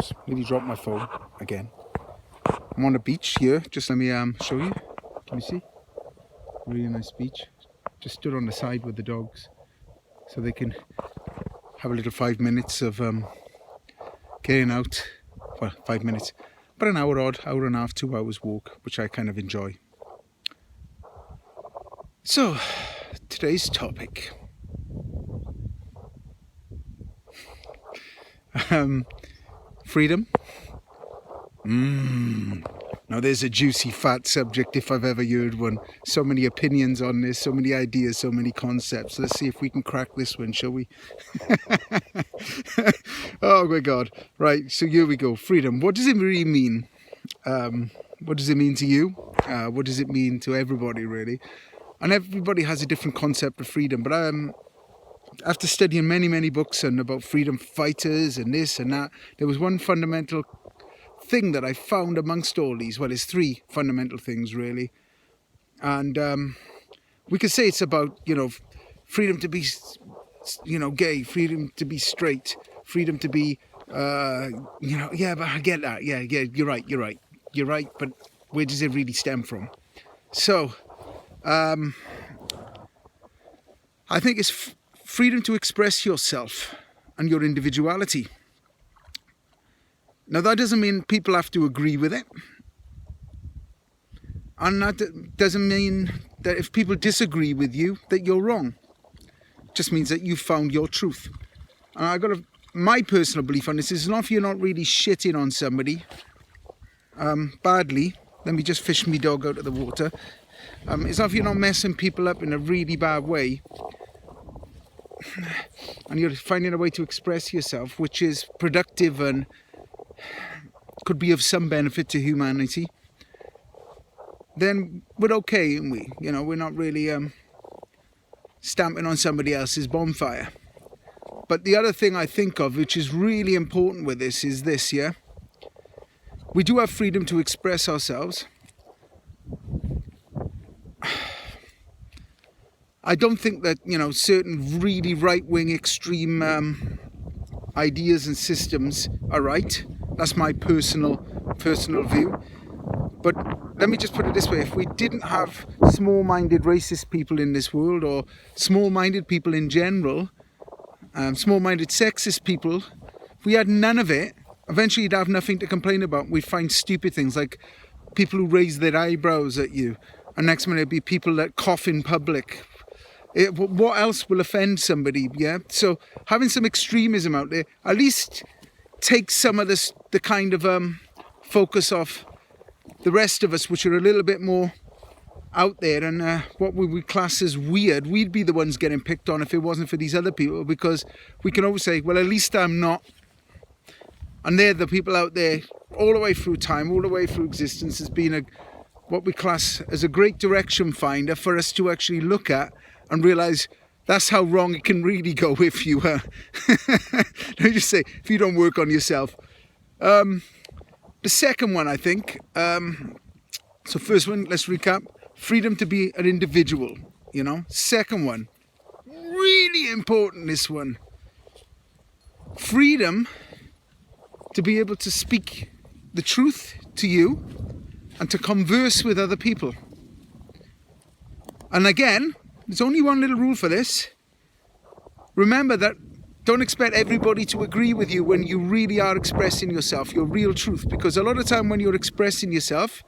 Oops, nearly dropped my phone again. I'm on a beach here. Just let me show you. Can you see? Really nice beach. Just stood on the side with the dogs so they can have a little 5 minutes of getting out. Well, 5 minutes. About an hour odd, hour and a half, 2 hours walk, which I kind of enjoy. So, today's topic. Freedom. Now there's a juicy fat subject if I've ever heard one. So many opinions on this, so many ideas, so many concepts. Let's see if we can crack this one, shall we? Oh my God. Right, so here we go. Freedom. What does it really mean? What does it mean to you? What does it mean to everybody, really? And everybody has a different concept of freedom. But after studying many books and about freedom fighters and this and that, there was one fundamental thing that I found amongst all these. Well, it's three fundamental things, really. And we could say it's about, freedom to be, gay, freedom to be straight, freedom to be, yeah, but I get that. Yeah, you're right. But where does it really stem from? So, I think it's freedom to express yourself and your individuality. Now, that doesn't mean people have to agree with it. And that doesn't mean that if people disagree with you, that you're wrong. It just means that you found your truth. And my personal belief on this is, as long as you're not really shitting on somebody badly, let me just fish my dog out of the water. As long as you're not messing people up in a really bad way, and you're finding a way to express yourself, which is productive and could be of some benefit to humanity, then we're okay, aren't we? We're not really stamping on somebody else's bonfire. But the other thing I think of, which is really important with this, is this, yeah? We do have freedom to express ourselves. I don't think that, certain really right-wing extreme ideas and systems are right. That's my personal view. But let me just put it this way. If we didn't have small-minded racist people in this world, or small-minded people in general, small-minded sexist people, if we had none of it, eventually you'd have nothing to complain about. We'd find stupid things like people who raise their eyebrows at you. And next minute it'd be people that cough in public. What else will offend somebody, yeah? So having some extremism out there at least takes some of the kind of focus off the rest of us, which are a little bit more out there, and what we would class as weird. We'd be the ones getting picked on if it wasn't for these other people, because we can always say, well, at least I'm not. And they're the people out there all the way through time, all the way through existence, has been what we class as a great direction finder for us to actually look at and realise that's how wrong it can really go if you, let me just say, if you don't work on yourself. The second one, I think, so first one, let's recap, freedom to be an individual, Second one, really important, this one, freedom to be able to speak the truth to you and to converse with other people. And again, there's only one little rule for this. Remember that don't expect everybody to agree with you when you really are expressing yourself, your real truth. Because a lot of time when you're expressing yourself,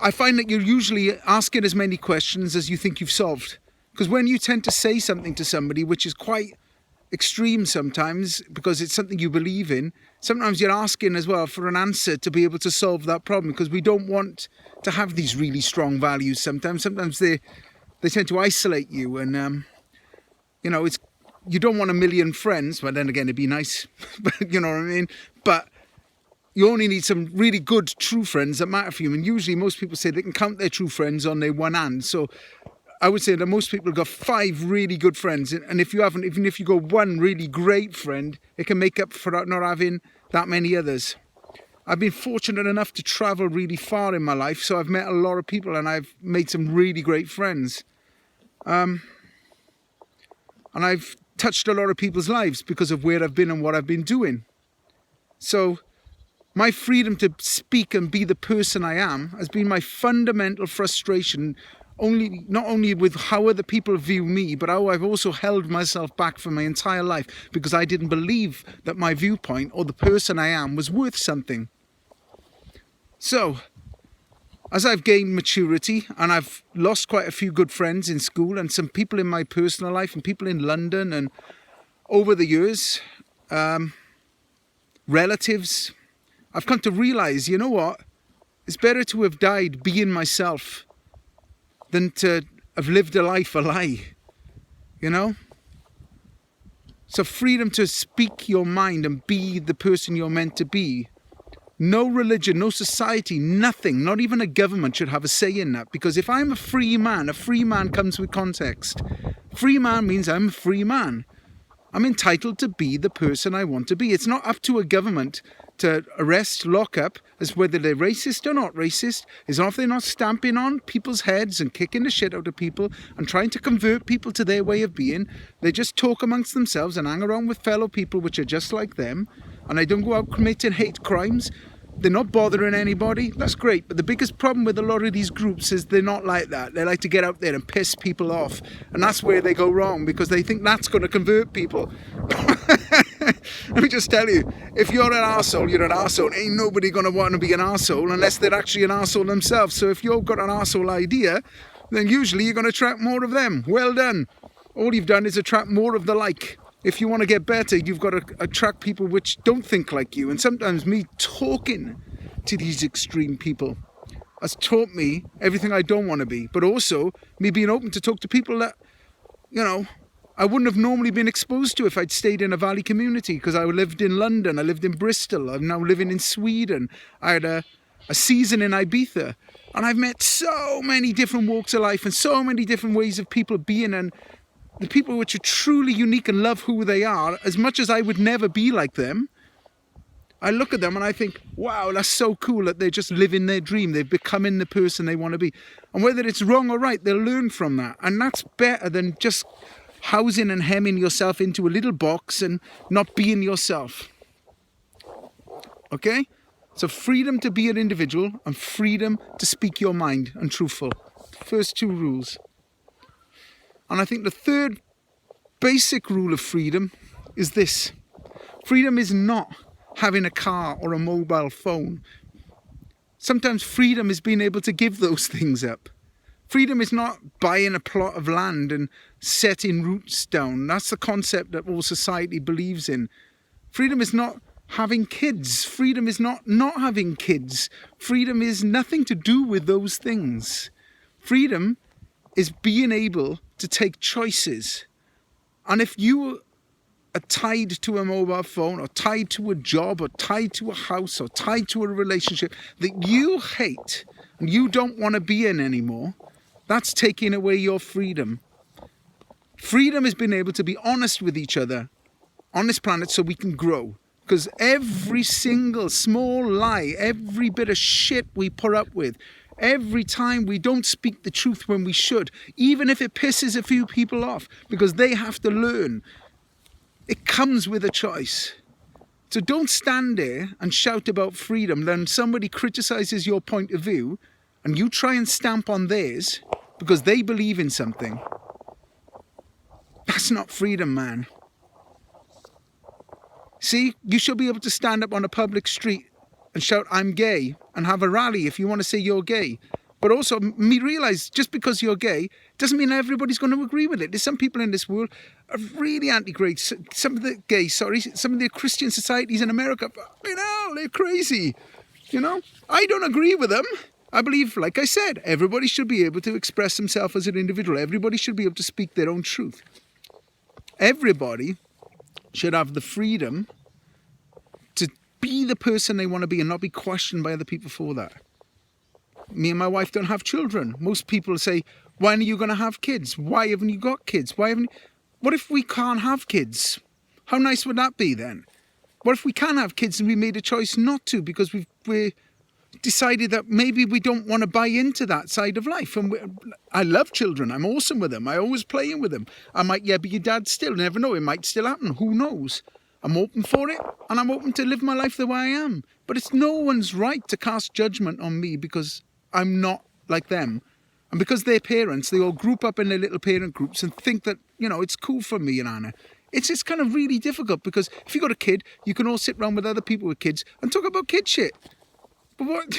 I find that you're usually asking as many questions as you think you've solved. Because when you tend to say something to somebody which is quite extreme sometimes, because it's something you believe in, sometimes you're asking as well for an answer to be able to solve that problem, because we don't want to have these really strong values sometimes they tend to isolate you, and it's, you don't want a million friends, but then again it'd be nice, but you know what I mean, but you only need some really good true friends that matter for you. And usually most people say they can count their true friends on their one hand, so I would say that most people have got 5 really good friends, and if you haven't, even if you got one really great friend, it can make up for not having that many others. I've been fortunate enough to travel really far in my life, so I've met a lot of people and I've made some really great friends. And I've touched a lot of people's lives because of where I've been and what I've been doing. So my freedom to speak and be the person I am has been my fundamental frustration, not only with how other people view me, but how I've also held myself back for my entire life because I didn't believe that my viewpoint or the person I am was worth something. So, as I've gained maturity and I've lost quite a few good friends in school and some people in my personal life and people in London and over the years, relatives, I've come to realise, you know what? It's better to have died being myself than to have lived a life a lie, you know? So freedom to speak your mind and be the person you're meant to be. No religion, no society, nothing, not even a government should have a say in that. Because if I'm a free man comes with context. Free man means I'm a free man. I'm entitled to be the person I want to be. It's not up to a government to arrest, lock up, as whether they're racist or not racist, as long as they're not stamping on people's heads and kicking the shit out of people and trying to convert people to their way of being. They just talk amongst themselves and hang around with fellow people which are just like them, and they don't go out committing hate crimes. They're not bothering anybody. That's great. But the biggest problem with a lot of these groups is they're not like that. They like to get out there and piss people off. And that's where they go wrong, because they think that's going to convert people. Let me just tell you, if you're an arsehole, you're an arsehole. Ain't nobody going to want to be an arsehole unless they're actually an arsehole themselves. So if you've got an arsehole idea, then usually you're going to attract more of them. Well done. All you've done is attract more of the like. If you want to get better, you've got to attract people which don't think like you. And sometimes me talking to these extreme people has taught me everything I don't want to be. But also me being open to talk to people that, you know, I wouldn't have normally been exposed to if I'd stayed in a valley community, because I lived in London, I lived in Bristol, I'm now living in Sweden. I had a season in Ibiza. And I've met so many different walks of life and so many different ways of people being, and the people which are truly unique and love who they are, as much as I would never be like them, I look at them and I think, wow, that's so cool that they're just living their dream. They're becoming the person they want to be. And whether it's wrong or right, they'll learn from that. And that's better than just housing and hemming yourself into a little box and not being yourself. Okay? So freedom to be an individual and freedom to speak your mind and truthful. First two rules. And I think the third basic rule of freedom is this. Freedom is not having a car or a mobile phone. Sometimes freedom is being able to give those things up. Freedom is not buying a plot of land and setting roots down. That's the concept that all society believes in. Freedom is not having kids. Freedom is not having kids. Freedom is nothing to do with those things. Freedom is being able to take choices. And if you are tied to a mobile phone or tied to a job or tied to a house or tied to a relationship that you hate and you don't want to be in anymore, that's taking away your freedom. Freedom is being able to be honest with each other on this planet so we can grow. Because every single small lie, every bit of shit we put up with, every time we don't speak the truth when we should, even if it pisses a few people off, because they have to learn, it comes with a choice. So don't stand there and shout about freedom, then somebody criticizes your point of view and you try and stamp on theirs because they believe in something. That's not freedom, man. See, you should be able to stand up on a public street and shout, I'm gay, and have a rally if you want to say you're gay. But also, me realise, just because you're gay, doesn't mean everybody's going to agree with it. There's some people in this world are really anti-gay. Some of the Christian societies in America, you know, they're crazy. You know, I don't agree with them. I believe, like I said, everybody should be able to express themselves as an individual. Everybody should be able to speak their own truth. Everybody should have the freedom to be the person they want to be and not be questioned by other people for that. Me and my wife don't have children. Most people say, when are you going to have kids? Why haven't you got kids? What if we can't have kids? How nice would that be then? What if we can have kids and we made a choice not to because we're decided that maybe we don't want to buy into that side of life. And I love children. I'm awesome with them. I always playing with them. I might, be your dad still. Never know. It might still happen. Who knows? I'm open for it, and I'm open to live my life the way I am. But it's no one's right to cast judgment on me because I'm not like them. And because they're parents, they all group up in their little parent groups and think that, it's cool for me and Anna. It's just kind of really difficult because if you've got a kid, you can all sit around with other people with kids and talk about kid shit. But what,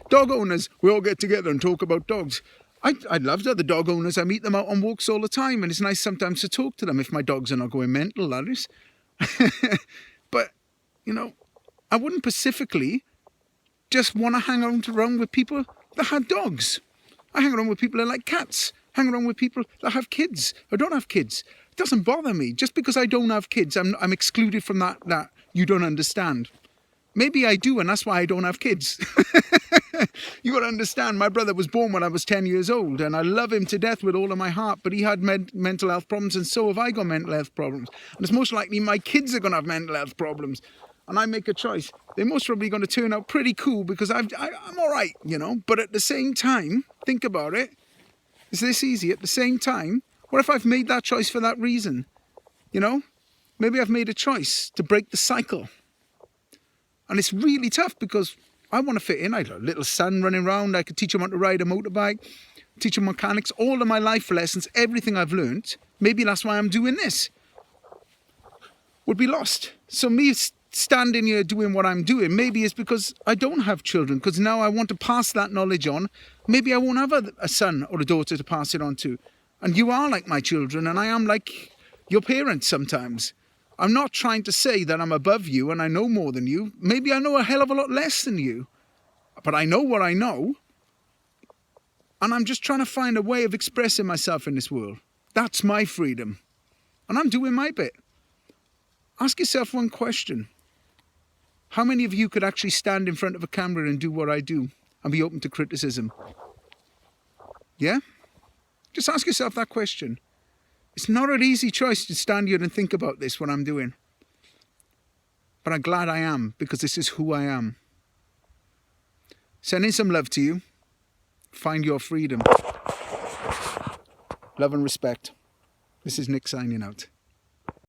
dog owners, we all get together and talk about dogs. I'd love to have the dog owners. I meet them out on walks all the time, and it's nice sometimes to talk to them if my dogs are not going mental, that is. But, I wouldn't specifically just want to hang around with people that had dogs. I hang around with people that like cats. Hang around with people that have kids or don't have kids. It doesn't bother me. Just because I don't have kids, I'm excluded from that you don't understand. Maybe I do, and that's why I don't have kids. You got to understand, my brother was born when I was 10 years old, and I love him to death with all of my heart, but he had mental health problems, and so have I got mental health problems. And it's most likely my kids are going to have mental health problems. And I make a choice. They're most probably going to turn out pretty cool because I'm all right, But at the same time, think about it. It's this easy. At the same time, what if I've made that choice for that reason? Maybe I've made a choice to break the cycle. And it's really tough because I want to fit in. I got a little son running around. I could teach him how to ride a motorbike, teach him mechanics, all of my life lessons, everything I've learned. Maybe that's why I'm doing this. Would be lost. So me standing here doing what I'm doing, maybe it's because I don't have children, because now I want to pass that knowledge on. Maybe I won't have a son or a daughter to pass it on to. And you are like my children, and I am like your parents sometimes. I'm not trying to say that I'm above you and I know more than you. Maybe I know a hell of a lot less than you. But I know what I know. And I'm just trying to find a way of expressing myself in this world. That's my freedom. And I'm doing my bit. Ask yourself one question. How many of you could actually stand in front of a camera and do what I do and be open to criticism? Yeah? Just ask yourself that question. It's not an easy choice to stand here and think about this, what I'm doing. But I'm glad I am, because this is who I am. Sending some love to you. Find your freedom. Love and respect. This is Nick signing out.